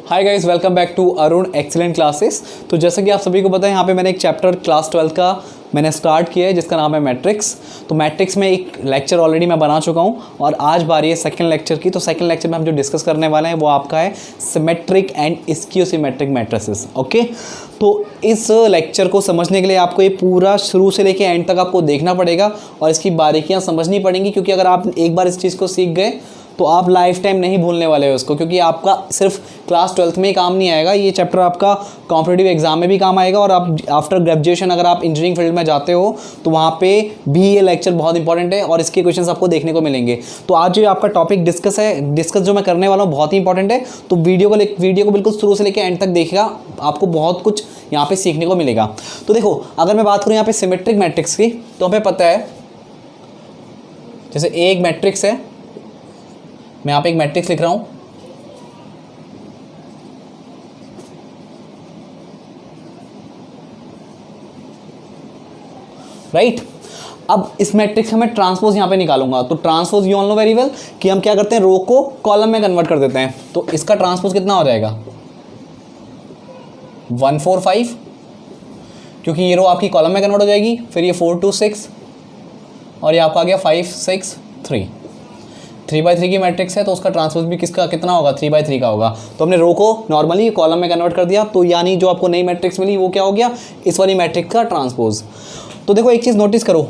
Hi guys, welcome back to Arun excellent classes. तो जैसा कि आप सभी को पता है, यहाँ पे मैंने एक चैप्टर क्लास 12 का मैंने स्टार्ट किया है जिसका नाम है मैट्रिक्स। तो मैट्रिक्स में एक लेक्चर ऑलरेडी मैं बना चुका हूँ और आज बारी है सेकंड लेक्चर की। तो सेकंड लेक्चर में हम जो डिस्कस करने वाले हैं वो आपका है symmetric and skew symmetric matrices. Okay, तो इस लेक्चर को समझने के लिए आपको ये पूरा शुरू से लेकर एंड तक आपको देखना पड़ेगा और इसकी बारीकियाँ समझनी पड़ेंगी, क्योंकि अगर आप एक बार इस चीज़ को सीख गए तो आप लाइफ टाइम नहीं भूलने वाले हो उसको, क्योंकि आपका सिर्फ क्लास 12th में ही काम नहीं आएगा। ये चैप्टर आपका कॉम्पिटिटिव एग्जाम में भी काम आएगा और आप आफ्टर ग्रेजुएशन अगर आप इंजीनियरिंग फील्ड में जाते हो तो वहाँ पे भी ये लेक्चर बहुत इंपॉर्टेंट है और इसके क्वेश्चंस आपको देखने को मिलेंगे। तो आज जो आपका टॉपिक डिस्कस जो मैं करने वाला हूँ बहुत ही इंपॉर्टेंट है। तो वीडियो को बिल्कुल शुरू से लेकर एंड तक देखिएगा, आपको बहुत कुछ यहाँ पे सीखने को मिलेगा। तो देखो, अगर मैं बात करूँ यहाँ पे सिमेट्रिक मैट्रिक्स की, तो हमें पता है जैसे एक मैट्रिक्स है, मैं यहाँ पे एक मैट्रिक्स लिख रहा हूं, राइट। अब इस मैट्रिक्स में मैं ट्रांसपोज यहां पे निकालूंगा। तो transpose you all know very well कि हम क्या करते हैं, रो को कॉलम में कन्वर्ट कर देते हैं। तो इसका ट्रांसपोज कितना हो जाएगा 145, क्योंकि ये रो आपकी कॉलम में कन्वर्ट हो जाएगी। फिर ये 4 2 6 और ये आपका आ गया 5 6 3। 3/3 की मैट्रिक्स है तो उसका ट्रांसपोज भी किसका कितना होगा, 3/3 का होगा। तो हमने रो को नॉर्मली कॉलम में कन्वर्ट कर दिया, तो यानी जो आपको नई मैट्रिक्स मिली वो क्या हो गया, इस वाली मैट्रिक्स का ट्रांसपोज। तो देखो एक चीज़ नोटिस करो,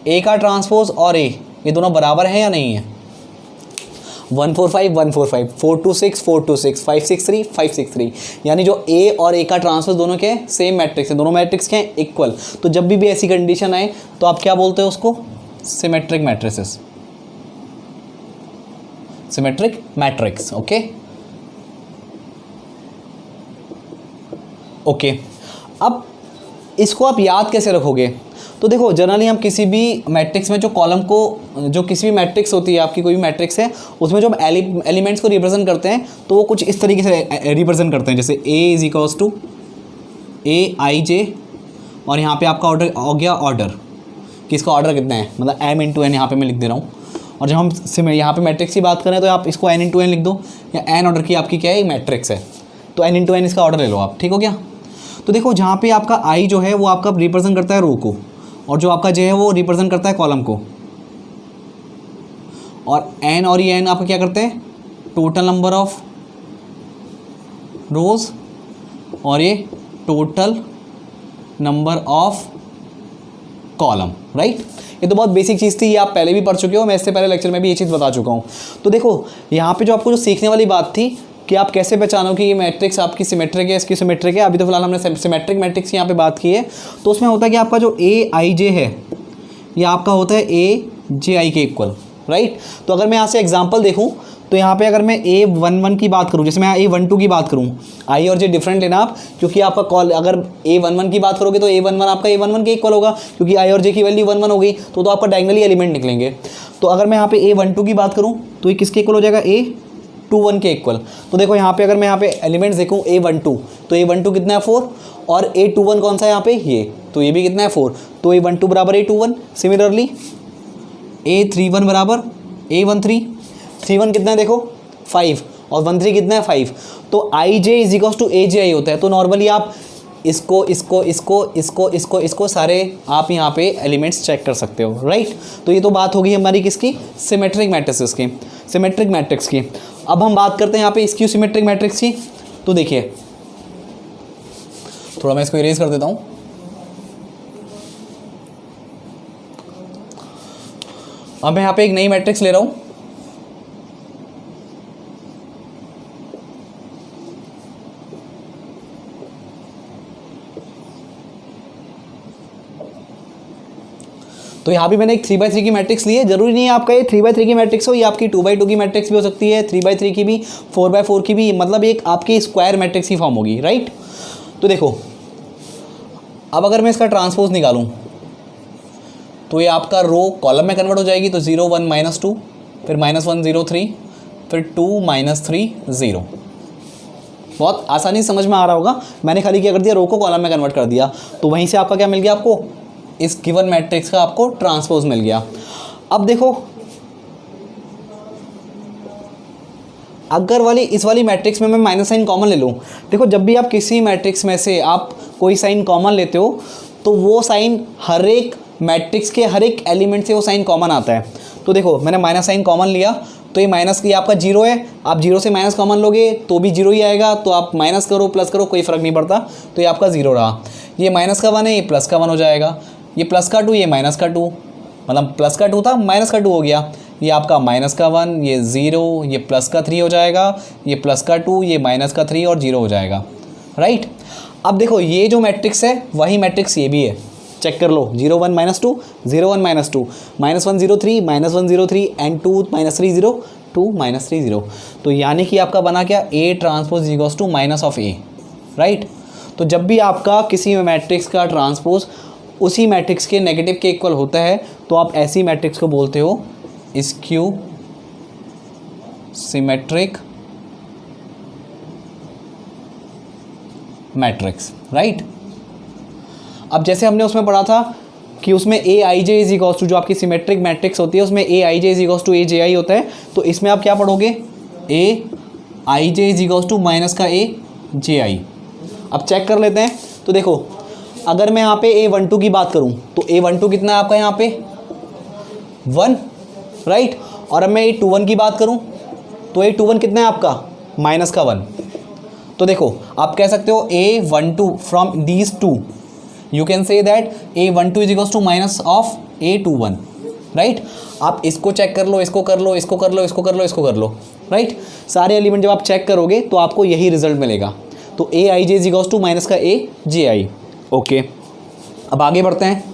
ए का ट्रांसपोज और ए ये दोनों बराबर है या नहीं है। 145 145, 426 426, 563 563, यानी जो ए और ए का ट्रांसपोज दोनों के सेम मैट्रिक्स है, दोनों मैट्रिक्स के इक्वल। तो जब भी ऐसी कंडीशन आए तो आप क्या बोलते हो उसको, symmetric matrices, symmetric matrix. Okay okay, अब इसको आप याद कैसे रखोगे। तो देखो, जनरली हम किसी भी मैट्रिक्स में जो कॉलम को, जो किसी भी मैट्रिक्स होती है, आपकी कोई भी मैट्रिक्स है, उसमें जो हम एलिमेंट्स को रिप्रेजेंट करते हैं तो वो कुछ इस तरीके से रिप्रेजेंट करते हैं। जैसे ए इज इक्वल्स टू ए आई जे, और यहाँ पे आपका ऑर्डर हो गया, ऑर्डर किसका ऑर्डर कितना है, मतलब m इंटू एन यहाँ पर मैं लिख दे रहा हूँ। और जब हम यहाँ पे मैट्रिक्स की बात करें तो आप इसको n इंटू एन लिख दो, या n ऑर्डर की आपकी क्या है, मैट्रिक्स है, तो n इंटू एन इसका ऑर्डर ले लो आप, ठीक हो गया। तो देखो, जहाँ पे आपका i जो है वो आपका रिप्रेजेंट करता है रो को, और जो आपका j है वो रिप्रेजेंट करता है कॉलम को, और n और ये n आपका क्या करते हैं, टोटल नंबर ऑफ रोज, और ये total number of column, right. ये तो बहुत बेसिक चीज़ थी, ये आप पहले भी पढ़ चुके हो, मैं इससे पहले लेक्चर में भी ये चीज़ बता चुका हूँ। तो देखो, यहाँ पे जो आपको जो सीखने वाली बात थी कि आप कैसे पहचानो कि ये मैट्रिक्स आपकी सिमेट्रिक है, इसकी सिमेट्रिक है। अभी तो फिलहाल हमने सिमेट्रिक मैट्रिक्स की यहाँ पे बात की है। तो उसमें होता है कि आपका जो ए आई जे है ये आपका होता है ए जे आई के इक्वल, राइट। तो अगर मैं यहाँ से एग्जाम्पल देखूँ तो यहाँ पे अगर मैं A11 की बात करूँ, जैसे मैं A12 की बात करूँ, आई और जे डिफरेंट लेना आप, क्योंकि आपका कॉल अगर A11 की बात करोगे तो A11 आपका A11 के इक्वल होगा, क्योंकि आई और जे की वैल्यू 1 1 हो गई, तो आपका डायगोनली एलिमेंट निकलेंगे। तो अगर मैं यहाँ पे A12 की बात करूँ तो ये किसके इक्वल हो जाएगा, A21 के इक्वल। तो देखो यहाँ पे अगर मैं यहाँ पे एलिमेंट्स देखूँ A12, तो A12 कितना है 4, और A21 कौन सा है यहाँ पे, ये, तो ये भी कितना है 4, तो A12 बराबर A21। सिमिलरली A31 बराबर A13, 31 कितना है देखो 5, और 13 कितना है 5। तो आई जे इज इक्वल टू ए जे आई होता है। तो नॉर्मली आप इसको सारे आप यहाँ पे एलिमेंट्स चेक कर सकते हो, राइट। तो ये तो बात होगी हमारी किसकी, सिमेट्रिक मैट्रिक्स की, सिमेट्रिक मैट्रिक्स की। अब हम बात करते हैं यहाँ पे स्क्यू सिमेट्रिक मैट्रिक्स की। तो देखिए, थोड़ा मैं इसको इरेज कर देता हूँ। अब मैं यहाँ पे एक नई मैट्रिक्स ले रहा हूँ, तो यहाँ भी मैंने एक 3/3 की मैट्रिक्स ली है। जरूरी नहीं है आपका ये 3/3 की मैट्रिक्स हो, ये आपकी 2/2 की मैट्रिक्स भी हो सकती है, 3/3 की भी, 4/4 की भी, मतलब एक आपकी स्क्वायर मैट्रिक्स की फॉर्म होगी, राइट। तो देखो, अब अगर मैं इसका ट्रांसपोज निकालूं तो ये आपका रो कॉलम में कन्वर्ट हो जाएगी। तो 0 1 -2, फिर -1 0 3, फिर 2 -3 0। बहुत आसानी से समझ में आ रहा होगा। मैंने खाली क्या कर दिया, रो को कॉलम में कन्वर्ट कर दिया, तो वहीं से आपका क्या मिल गया, आपको इस गिवन मैट्रिक्स का आपको ट्रांसपोज मिल गया। अब देखो, अगर इस वाली मैट्रिक्स में मैं माइनस साइन कॉमन ले लूँ, देखो जब भी आप किसी मैट्रिक्स में से आप कोई साइन कॉमन लेते हो तो वो साइन हर एक मैट्रिक्स के हर एक एलिमेंट से वो साइन कॉमन आता है। तो देखो मैंने माइनस साइन कॉमन लिया तो ये माइनस ये आपका जीरो है, आप जीरो से माइनस कॉमन लोगे तो भी जीरो ही आएगा, तो आप माइनस करो प्लस करो कोई फ़र्क नहीं पड़ता, तो ये आपका जीरो रहा। ये माइनस का वन है, ये प्लस का वन हो जाएगा, ये प्लस का टू, ये माइनस का टू, मतलब प्लस का टू था माइनस का टू हो गया, ये आपका माइनस का वन, ये ज़ीरो, ये प्लस का थ्री हो जाएगा, ये प्लस का टू, ये माइनस का थ्री और जीरो हो जाएगा, राइट। अब देखो ये जो मैट्रिक्स है वही मैट्रिक्स ये भी है, चेक कर लो, 0 1 -2 0 1 -2 -1 0 3 -1 0 3 एंड 2 -3 0 2 -3 0। तो यानी कि आपका बना क्या, A transpose equals to minus of A, right. तो जब भी आपका किसी मैट्रिक्स का ट्रांसपोज उसी मैट्रिक्स के नेगेटिव के इक्वल होता है तो आप ऐसी मैट्रिक्स को बोलते हो स्क्यू सिमेट्रिक मैट्रिक्स, राइट। अब जैसे हमने उसमें पढ़ा था कि उसमें ए आई जे इज इक्वल्स टू, जो आपकी सिमेट्रिक मैट्रिक्स होती है उसमें ए आई जे इज इक्वल्स टू ए जे आई होता है, तो इसमें आप क्या पढ़ोगे, ए आई जे इज इक्वल्स टू माइनस का ए जे आई। अब चेक कर लेते हैं, तो देखो अगर मैं यहाँ पे A12 की बात करूँ तो A12 कितना है आपका यहाँ पे 1, राइट। और अब मैं A21 की बात करूँ तो A21 कितना है आपका माइनस का 1। तो देखो आप कह सकते हो A12 from these two you can say that A12 is equals to minus of A21, right. आप इसको चेक कर लो, इसको कर लो, इसको कर लो, इसको कर लो, इसको कर लो, राइट। सारे एलिमेंट जब आप चेक करोगे तो आपको यही रिजल्ट मिलेगा। तो ए आई जे इज इक्वल्स टू माइनस का ए जे आई, ओके। अब आगे बढ़ते हैं।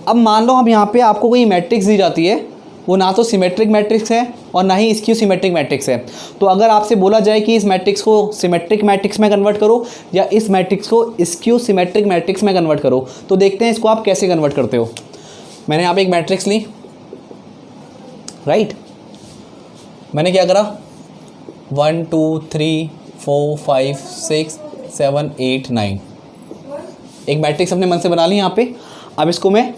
अब मान लो हम यहाँ पे आपको कोई मैट्रिक्स दी जाती है, वो ना तो सिमेट्रिक मैट्रिक्स है और ना ही स्क्यू सिमेट्रिक मैट्रिक्स है। तो अगर आपसे बोला जाए कि इस मैट्रिक्स को सिमेट्रिक मैट्रिक्स में कन्वर्ट करो या इस मैट्रिक्स को स्क्यू सिमेट्रिक मैट्रिक्स में कन्वर्ट करो, तो देखते हैं इसको आप कैसे कन्वर्ट करते हो। मैंने यहाँ पे एक मैट्रिक्स ली, राइट। मैंने क्या करा 1 2 3 4 5 6 7 8 9 एक मैट्रिक्स अपने मन से बना ली यहाँ पे। अब इसको मैं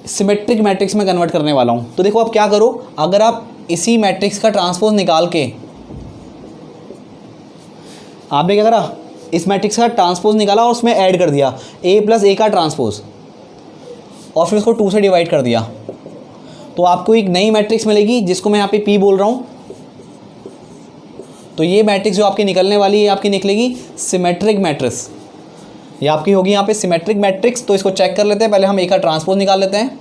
सिमेट्रिक मैट्रिक्स में कन्वर्ट करने वाला हूँ। तो देखो आप क्या करो, अगर आप इसी मैट्रिक्स का ट्रांसपोज निकाल के, आपने क्या करा इस मैट्रिक्स का ट्रांसपोज निकाला और उसमें ऐड कर दिया A प्लस A का ट्रांसपोज और फिर उसको 2 से डिवाइड कर दिया, तो आपको एक नई मैट्रिक्स मिलेगी जिसको मैं यहाँ पे P बोल रहा हूँ। तो ये मैट्रिक्स जो आपकी निकलने वाली है आपकी निकलेगी सिमेट्रिक मैट्रिक्स, ये आपकी होगी यहाँ पे सिमेट्रिक मैट्रिक्स। तो इसको चेक कर लेते हैं, पहले हम A का ट्रांसपोज निकाल लेते हैं।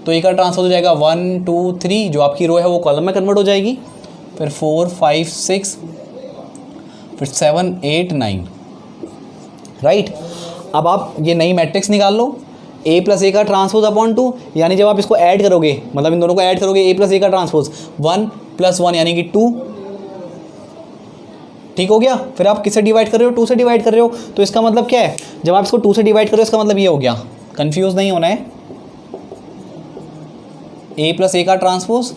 तो A का ट्रांसपोज हो जाएगा 1 2 3, जो आपकी रो है वो कॉलम में कन्वर्ट हो जाएगी, फिर 4 5 6 फिर 7 8 9, राइट। अब आप ये नई मैट्रिक्स निकाल लो, A प्लस A का ट्रांसपोज अपॉन 2, यानी जब आप इसको ऐड करोगे, मतलब इन दोनों को ऐड करोगे A प्लस A का ट्रांसपोज 1 + 1 यानी कि 2, ठीक हो गया। फिर आप किससे डिवाइड कर रहे हो, 2 से डिवाइड कर रहे हो, तो इसका मतलब क्या है, जब आप इसको 2 से डिवाइड कर रहे हो इसका मतलब ये हो गया, कंफ्यूज नहीं होना है, A प्लस A का ट्रांसपोज।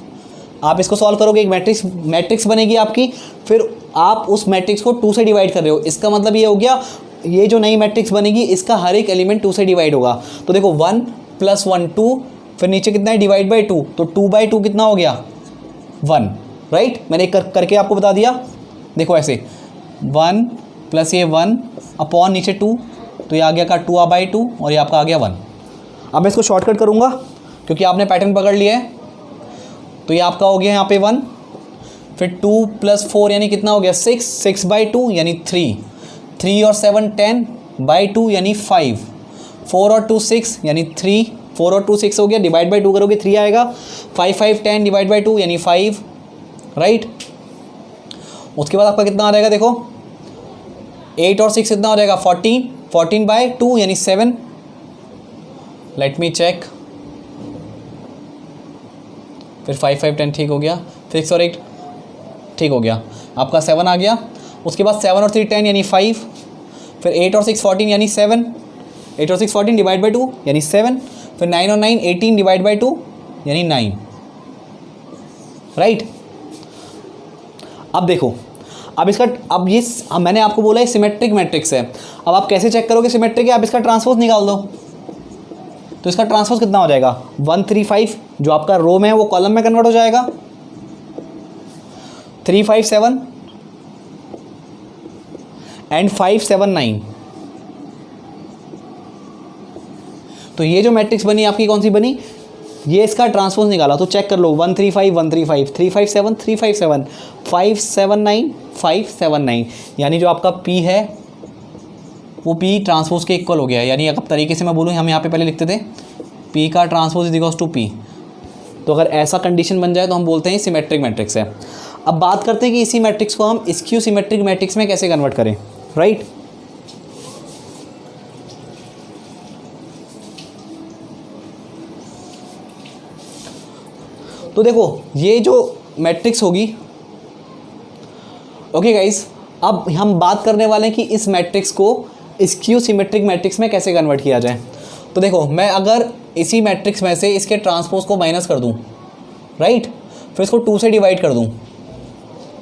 आप इसको सॉल्व करोगे एक मैट्रिक्स बनेगी आपकी, फिर आप उस मैट्रिक्स को 2 से डिवाइड कर रहे हो, इसका मतलब ये हो गया ये जो नई मैट्रिक्स बनेगी इसका हर एक एलिमेंट 2 से डिवाइड होगा। तो देखो 1 + 1 2, फिर नीचे कितना है डिवाइड बाई 2, तो 2/2 कितना हो गया 1, राइट। मैंने एक करके आपको बता दिया, देखो ऐसे 1 + ये 1 अपॉन नीचे 2, तो ये आ गया का 2/2 और ये आपका आ गया 1। अब मैं इसको शॉर्टकट करूँगा क्योंकि आपने पैटर्न पकड़ लिया है। तो ये आपका हो गया यहाँ पे 1, फिर 2 + 4 यानी कितना हो गया 6 6/2 यानी 3 3 और 7 10/2 यानी 5 4 और 2 6 यानी 3 4 और 2 6 हो गया, डिवाइड बाई 2 करोगे 3 आएगा, 5 5 10 डिवाइड बाई 2 यानी 5, राइट। उसके बाद आपका कितना आ जाएगा, देखो 8 और 6 कितना हो जाएगा 14 14/2 यानी 7, लेट मी चेक, फिर 5 5 10 ठीक हो गया, 6 और 8 ठीक हो गया, आपका 7 आ गया। उसके बाद 7 और 3 10 यानी 5, फिर 8 और 6 14 यानी 7, 8 और 6 14 डिवाइड बाई 2 यानी 7, फिर 9 और 9 18 डिवाइड बाई 2 यानी 9, राइट। अब देखो अब इसका अब ये मैंने आपको बोला है सिमेट्रिक मैट्रिक्स है। अब आप कैसे चेक करोगे सिमेट्रिक है? आप इसका ट्रांसपोज निकाल दो, तो इसका ट्रांसपोज कितना हो जाएगा? 135 जो आपका रो में है वो कॉलम में कन्वर्ट हो जाएगा, 357 एंड 579। तो ये जो मैट्रिक्स बनी आपकी कौन सी बनी? ये इसका ट्रांसपोज निकाला, तो चेक कर लो 135 135 357 357 579 579, यानी जो आपका P है वो P ट्रांसपोज के इक्वल हो गया। यानी अगर तरीके से मैं बोलूँ, हम यहाँ पे पहले लिखते थे P का transpose is equals to P, तो अगर ऐसा कंडीशन बन जाए तो हम बोलते हैं सिमेट्रिक मैट्रिक्स है। अब बात करते हैं कि इसी मैट्रिक्स को हम स्क्यू सिमेट्रिक मैट्रिक्स में कैसे कन्वर्ट करें, राइट। तो देखो ये जो मैट्रिक्स होगी, ओके गाइस, अब हम बात करने वाले हैं कि इस मैट्रिक्स को स्क्यू सिमेट्रिक मैट्रिक्स में कैसे कन्वर्ट किया जाए। तो देखो मैं अगर इसी मैट्रिक्स में से इसके ट्रांसपोज को माइनस कर दूं, राइट, फिर इसको 2 से डिवाइड कर दूं,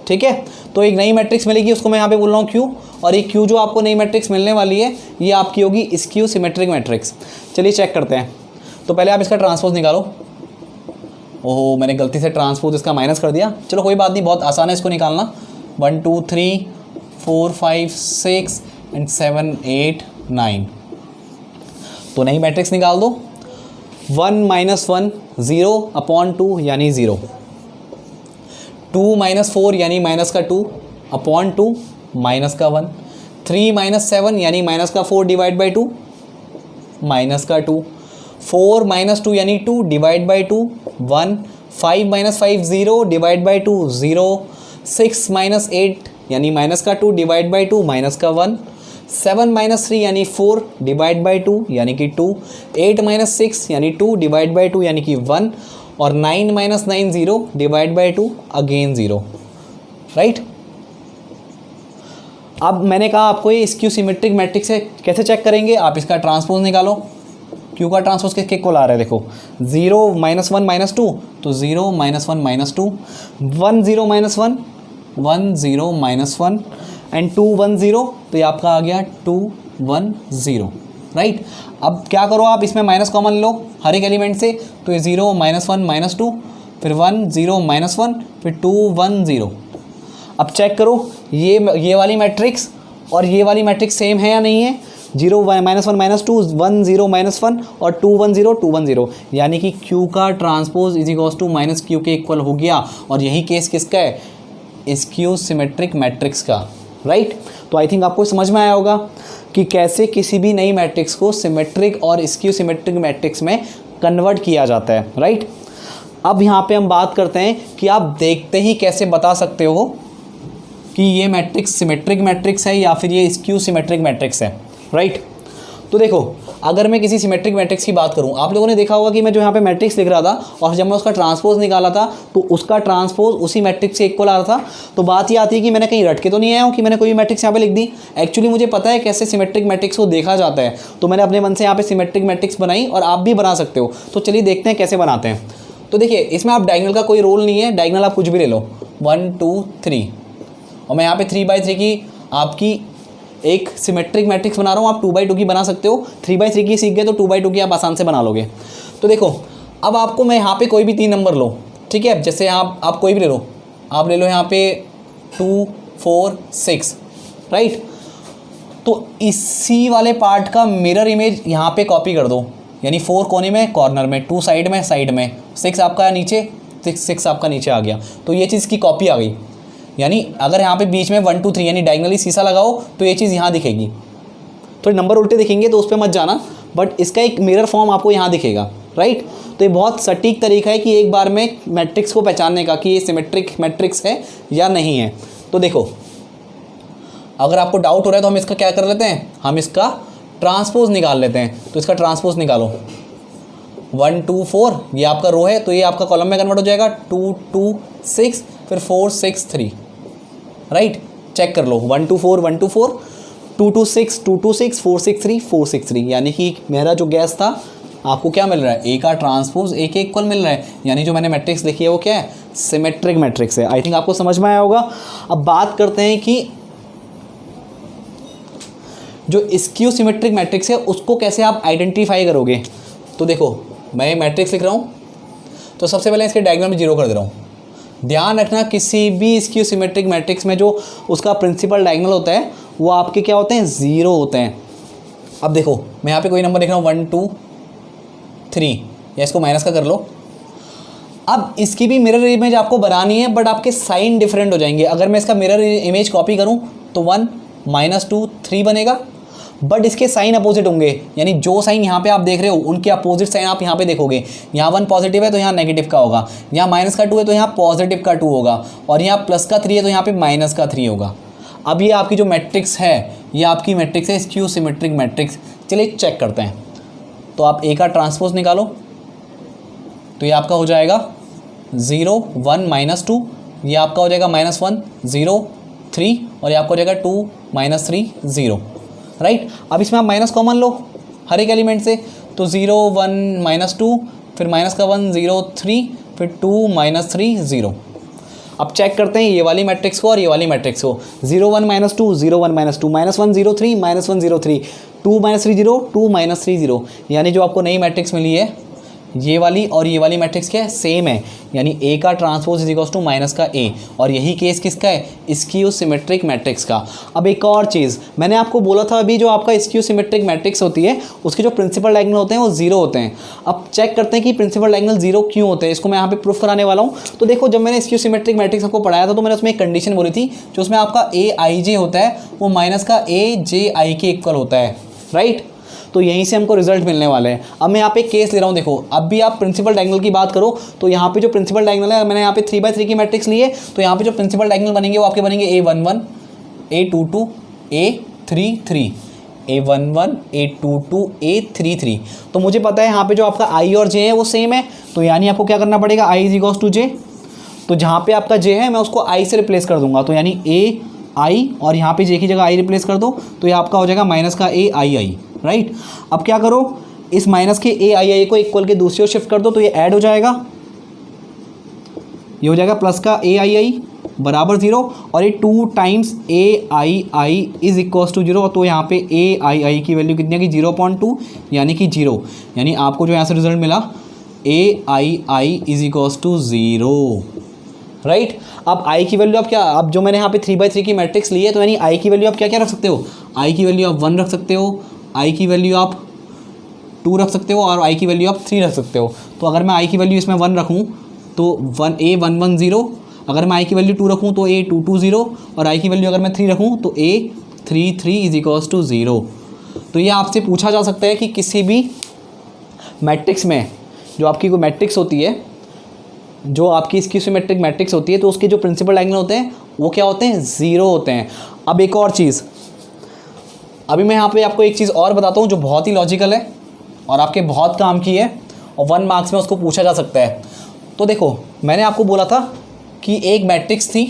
ठीक है, तो एक नई मैट्रिक्स मिलेगी, उसको मैं यहाँ पे बोल रहा हूँ क्यू, और ये क्यू जो आपको नई मैट्रिक्स मिलने वाली है ये आपकी होगी स्क्यू सिमेट्रिक मैट्रिक्स। चलिए चेक करते हैं। तो पहले आप इसका ट्रांसपोज निकालो। ओहो, मैंने गलती से ट्रांसपोज इसका माइनस कर दिया, चलो कोई बात नहीं, बहुत आसान है इसको निकालना। 1 2 3 4 5 6 एंड 7 8 9। तो नई मैट्रिक्स निकाल दो। 1 - 1 0 अपॉन 2 यानी 0, 2 - 4 यानी माइनस का 2 अपॉन 2 माइनस का 1, 3 - 7 यानी माइनस का 4 डिवाइड बाई 2 माइनस का 2, 4 - 2 यानी 2 डिवाइड बाई 2 1, 5 - 5 0 डिवाइड बाई 2 0, 6 - 8 यानी माइनस का 2 डिवाइड बाई 2 माइनस का 1, 7 - 3 यानी 4 डिवाइड बाई 2 यानी कि 2, 8 - 6 यानी 2 डिवाइड बाई 2 यानी कि 1, और 9 - 9 0 डिवाइड बाई 2 अगेन 0, राइट। अब मैंने कहा आपको ये स्क्यू सिमेट्रिक मैट्रिक्स है, कैसे चेक करेंगे? आप इसका ट्रांसपोज निकालो। क्यू का ट्रांसपोज किसके इक्वल आ रहा है? देखो 0 - 1 - 2, तो 0 - 1 - 2, 1 0 - 1 1 0 - 1 एंड 2 1 0, तो ये आपका आ गया 2 1 0, राइट। अब क्या करो, आप इसमें माइनस कॉमन लो हर एक एलिमेंट से, तो ये 0 - 1 - 2, फिर 1 0 - 1, फिर 2 1 0। अब चेक करो ये वाली मैट्रिक्स और ये वाली मैट्रिक्स सेम है या नहीं है? 0 - 1 - 2 1 0 - 1 और 2 1 0 2 1 0, यानी कि Q का transpose is equals to minus Q के इक्वल हो गया। और यही केस किसका है? स्क्यू सिमेट्रिक मैट्रिक्स का, राइट। तो आई थिंक आपको समझ में आया होगा कि कैसे किसी भी नई मैट्रिक्स को सिमेट्रिक और स्क्यू सिमेट्रिक मैट्रिक्स में कन्वर्ट किया जाता है, राइट। अब यहाँ पे हम बात करते हैं कि आप देखते ही कैसे बता सकते हो कि ये मैट्रिक्स सिमेट्रिक मैट्रिक्स है या फिर ये स्क्यू सिमेट्रिक मैट्रिक्स है, राइट। तो देखो अगर मैं किसी सिमेट्रिक मैट्रिक्स की बात करूं, आप लोगों ने देखा होगा कि मैं जो यहाँ पे मैट्रिक्स लिख रहा था और जब मैं उसका ट्रांसपोज निकाला था तो उसका ट्रांसपोज उसी मैट्रिक्स से इक्वल आ रहा था। तो बात ये आती है कि मैंने कहीं रट के तो नहीं आया हूँ कि मैंने कोई भी मैट्रिक्स यहाँ पे लिख दी। एक्चुअली मुझे पता है कैसे सिमेट्रिक मैट्रिक्स को देखा जाता है, तो मैंने अपने मन से यहाँ पे सिमेट्रिक मैट्रिक्स बनाई और आप भी बना सकते हो। तो चलिए देखते हैं कैसे बनाते हैं। तो देखिए इसमें आप डायगोनल का कोई रोल नहीं है, डायगोनल आप कुछ भी ले लो, 1 2 3, और मैं यहाँ पे 3/3 की आपकी एक सिमेट्रिक मैट्रिक्स बना रहा हूँ। आप 2/2 की बना सकते हो, 3/3 की सीख गए तो 2/2 की आप आसान से बना लोगे। तो देखो अब आपको मैं यहाँ पे कोई भी 3 नंबर लो, ठीक है, जैसे आप कोई भी ले लो, आप ले लो यहाँ पे 2 4 6, राइट। तो इसी वाले पार्ट का मिरर इमेज यहाँ पे कॉपी कर दो, यानी 4 कोने में कॉर्नर में, 2 साइड में 6 आपका नीचे, 6 आपका नीचे आ गया। तो ये चीज़ की कॉपी आ गई। यानी अगर यहाँ पे बीच में 1 2 3 यानी डायगनली शीशा लगाओ तो ये चीज़ यहाँ दिखेगी। तो नंबर उल्टे दिखेंगे तो उस पर मत जाना, बट इसका एक मिरर फॉर्म आपको यहाँ दिखेगा, राइट। तो ये बहुत सटीक तरीका है कि एक बार में मैट्रिक्स को पहचानने का कि ये सिमेट्रिक मैट्रिक्स है या नहीं है। तो देखो अगर आपको डाउट हो रहा है तो हम इसका क्या कर लेते हैं, हम इसका ट्रांसपोज निकाल लेते हैं। तो इसका ट्रांसपोज निकालो, 1 2 4 ये आपका रो है तो ये आपका कॉलम में कन्वर्ट हो जाएगा, 2 2 6 फिर 4 6 3, राइट। चेक कर लो 1 2 4 1 2 4 2 2 6 2 2 6 4 6 3 4 6 3, यानी कि मेरा जो गैस था आपको क्या मिल रहा है, ए का ट्रांसपोज ए के इक्वल मिल रहा है, यानी जो मैंने मैट्रिक्स लिखी है वो क्या है, सिमेट्रिक मैट्रिक्स है। आई थिंक आपको समझ में आया होगा। अब बात करते हैं कि जो स्क्यू सिमेट्रिक मैट्रिक्स है उसको कैसे आप आइडेंटिफाई करोगे। तो देखो मैं मैट्रिक्स लिख रहा हूँ, तो सबसे पहले इसके डायगोनल में 0 कर दे रहा हूँ। ध्यान रखना किसी भी स्क्यू सिमेट्रिक मैट्रिक्स में जो उसका प्रिंसिपल डायगोनल होता है वो आपके क्या होते हैं, 0 होते हैं। अब देखो मैं यहाँ पे कोई नंबर लिख रहा हूँ 1 2 3, या इसको माइनस का कर लो। अब इसकी भी मिरर इमेज आपको बनानी है, बट आपके साइन डिफरेंट हो जाएंगे। अगर मैं इसका मिरर इमेज कॉपी करूँ तो 1 -2 3 बनेगा, बट इसके साइन अपोजिट होंगे, यानी जो साइन यहाँ पे आप देख रहे हो उनके अपोजिट साइन आप यहाँ पे देखोगे। यहाँ 1 पॉजिटिव है तो यहाँ नेगेटिव का होगा, यहाँ -2 है तो यहाँ पॉजिटिव का 2 होगा, और यहाँ +3 है तो यहाँ पे -3 होगा। अब ये आपकी जो मैट्रिक्स है ये आपकी मैट्रिक्स है स्क्यू सिमेट्रिक मैट्रिक्स। चलिए चेक करते हैं। तो आप ए का ट्रांसपोज निकालो, तो ये आपका हो जाएगा 0 1 -2, ये आपका हो जाएगा -1 0 3, और ये आपका हो जाएगा 2 -3 0, राइट। अब इसमें आप माइनस कॉमन लो हर एक एलिमेंट से, तो 0 1 -2, फिर -1 0 3, फिर 2 -3 0। अब चेक करते हैं ये वाली मैट्रिक्स को और ये वाली मैट्रिक्स को। 0 1 -2 0 1 -2, -1 0 3 -1 0 3, 2 -3 0 2 -3 0, यानी जो आपको नई मैट्रिक्स मिली है ये वाली और ये वाली मैट्रिक्स क्या है, सेम है, यानी ए का transpose is equals to minus का ए। और यही केस किसका है, स्क्यू सिमेट्रिक मैट्रिक्स का। अब एक और चीज़ मैंने आपको बोला था अभी, जो आपका स्क्यू सिमेट्रिक मैट्रिक्स होती है उसके जो प्रिंसिपल डायगोनल होते हैं वो 0 होते हैं। अब चेक करते हैं कि प्रिंसिपल डायगोनल 0 क्यों होते हैं, इसको मैं यहाँ पे प्रूफ कराने वाला हूँ। तो देखो जब मैंने स्क्यू सिमेट्रिक मैट्रिक्स आपको पढ़ाया था तो मैंने उसमें एक कंडीशन बोली थी, जो उसमें आपका ए आई जे होता है वो माइनस का ए जे आई के इक्वल होता है, राइट। तो यहीं से हमको रिजल्ट मिलने वाले हैं। अब मैं यहाँ पे केस ले रहा हूँ, देखो अब भी आप प्रिंसिपल डायगोनल की बात करो तो यहाँ पे जो प्रिंसिपल डायगोनल है, मैंने यहाँ पे 3/3 की मैट्रिक्स ली है, तो यहाँ पे जो प्रिंसिपल डायगोनल बनेंगे वो आपके बनेंगे A11 A22 A33 A11 A22 A33। तो मुझे पता है यहाँ पे जो आपका I और J है वो सेम है, तो यानी आपको क्या करना पड़ेगा, I is equals to J। तो जहाँ पे आपका J है मैं उसको I से रिप्लेस कर दूंगा, तो यानी A I और यहाँ पे J की जगह I रिप्लेस कर दो, तो ये आपका हो जाएगा माइनस का A I I, राइट। अब क्या करो, इस माइनस के ए आई आई को इक्वल के दूसरी ओर शिफ्ट कर दो, तो ये ऐड हो जाएगा, ये हो जाएगा प्लस का ए आई आई बराबर 0, और ये 2 times A I I is equals to 0। तो यहाँ पे ए आई आई की वैल्यू कितनी है कि 0.2, यानी कि 0, यानी आपको जो यहाँ से रिजल्ट मिला ए I I is equals to 0, right. अब आई की वैल्यू आप क्या, अब जो मैंने यहाँ पे 3/3 की मैट्रिक्स ली है, तो यानी आई की वैल्यू आप क्या क्या रख सकते हो, आई की वैल्यू आप 1 रख सकते हो, आई की वैल्यू आप 2 रख सकते हो, और आई की वैल्यू आप 3 रख सकते हो। तो अगर मैं आई की वैल्यू इसमें 1 रखूँ तो A11 अगर मैं आई की वैल्यू 2 रखूँ तो A22 और आई की वैल्यू अगर मैं 3 रखूँ तो A33 इज इक्वल्स टू 0। तो ये आपसे पूछा जा सकता है कि किसी भी मैट्रिक्स में जो आपकी कोई मैट्रिक्स होती है, जो आपकी स्क्यू सिमेट्रिक मैट्रिक्स होती है, तो उसके जो प्रिंसिपल डायगोनल होते हैं वो क्या होते हैं, 0 होते हैं। अब एक और चीज़, अभी मैं यहाँ पे आपको एक चीज़ और बताता हूँ जो बहुत ही लॉजिकल है और आपके बहुत काम की है, और 1 मार्क्स में उसको पूछा जा सकता है। तो देखो मैंने आपको बोला था कि एक मैट्रिक्स थी,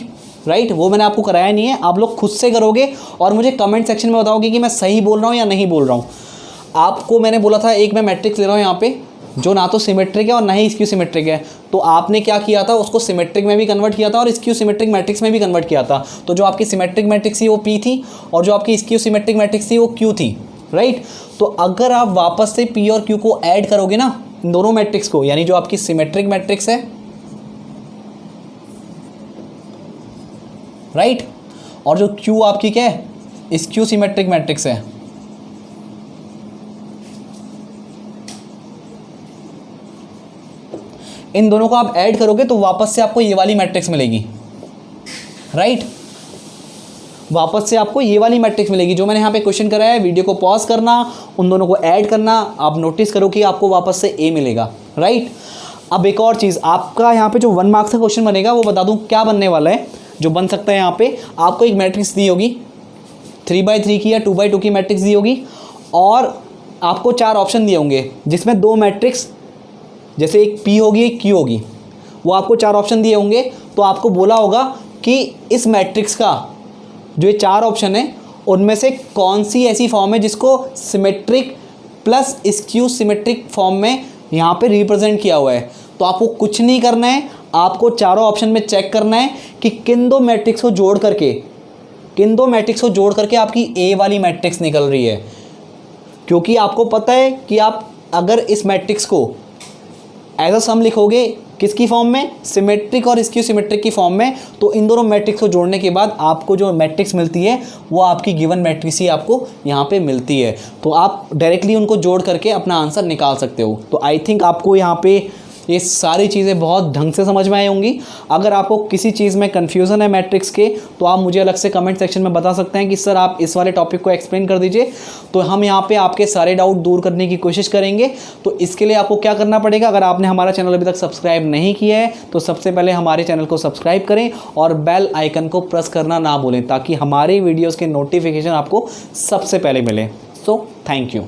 राइट, वो मैंने आपको कराया नहीं है, आप लोग खुद से करोगे और मुझे कमेंट सेक्शन में बताओगे कि मैं सही बोल रहा हूँ या नहीं बोल रहा हूँ। आपको मैंने बोला था एक मैं मैट्रिक्स ले रहा हूँ यहाँ पे, जो ना तो सिमेट्रिक है और ना ही स्क्यू सिमेट्रिक है, तो आपने क्या किया था, उसको सिमेट्रिक में भी कन्वर्ट किया था और स्क्यू सिमेट्रिक मैट्रिक्स में भी कन्वर्ट किया था। तो जो आपकी सिमेट्रिक मैट्रिक्स थी वो P थी और जो आपकी स्क्यू सिमेट्रिक मैट्रिक्स थी वो Q थी, राइट। तो अगर आप वापस से P और Q को ऐड करोगे ना इन दोनों मैट्रिक्स को, यानी जो आपकी सिमेट्रिक मैट्रिक्स है, राइट, और जो Q आपकी क्या है, स्क्यू सिमेट्रिक मैट्रिक्स है, इन दोनों को आप ऐड करोगे तो वापस से आपको ये वाली मैट्रिक्स मिलेगी, राइट। वापस से आपको ये वाली मैट्रिक्स मिलेगी जो मैंने यहाँ पे क्वेश्चन कराया है। वीडियो को पॉज करना, उन दोनों को ऐड करना, आप नोटिस करो कि आपको वापस से ए मिलेगा, राइट। अब एक और चीज़, आपका यहाँ पे जो 1 मार्क्स का क्वेश्चन बनेगा वो बता दूँ क्या बनने वाला है। जो बन सकता है, यहाँ पे आपको एक मैट्रिक्स दी होगी 3/3 की या 2/2 की मैट्रिक्स दी होगी, और आपको 4 ऑप्शन दिए होंगे जिसमें 2 मैट्रिक्स, जैसे एक P होगी एक Q होगी, वो आपको 4 ऑप्शन दिए होंगे। तो आपको बोला होगा कि इस मैट्रिक्स का जो ये 4 ऑप्शन है उनमें से कौन सी ऐसी फॉर्म है जिसको symmetric plus skew symmetric form में यहाँ पे रिप्रेजेंट किया हुआ है। तो आपको कुछ नहीं करना है, आपको चारों ऑप्शन में चेक करना है कि किन दो मैट्रिक्स को जोड़ करके आपकी ए वाली मैट्रिक्स निकल रही है। क्योंकि आपको पता है कि आप अगर इस मैट्रिक्स को एज अ सम लिखोगे किसकी फॉर्म में, सिमेट्रिक और स्क्यू सिमेट्रिक की फॉर्म में, तो इन दोनों मैट्रिक्स को जोड़ने के बाद आपको जो मैट्रिक्स मिलती है वो आपकी गिवन मैट्रिक्स ही आपको यहाँ पे मिलती है। तो आप डायरेक्टली उनको जोड़ करके अपना आंसर निकाल सकते हो। तो आई थिंक आपको यहाँ पे ये सारी चीज़ें बहुत ढंग से समझ में आई होंगी। अगर आपको किसी चीज़ में कन्फ्यूज़न है मैट्रिक्स के, तो आप मुझे अलग से कमेंट सेक्शन में बता सकते हैं कि सर आप इस वाले टॉपिक को एक्सप्लेन कर दीजिए। तो हम यहाँ पे आपके सारे डाउट दूर करने की कोशिश करेंगे। तो इसके लिए आपको क्या करना पड़ेगा, अगर आपने हमारा चैनल अभी तक सब्सक्राइब नहीं किया है तो सबसे पहले हमारे चैनल को सब्सक्राइब करें और बेल आइकन को प्रेस करना ना भूलें, ताकि हमारे वीडियोज़ के नोटिफिकेशन आपको सबसे पहले मिले। So thank you.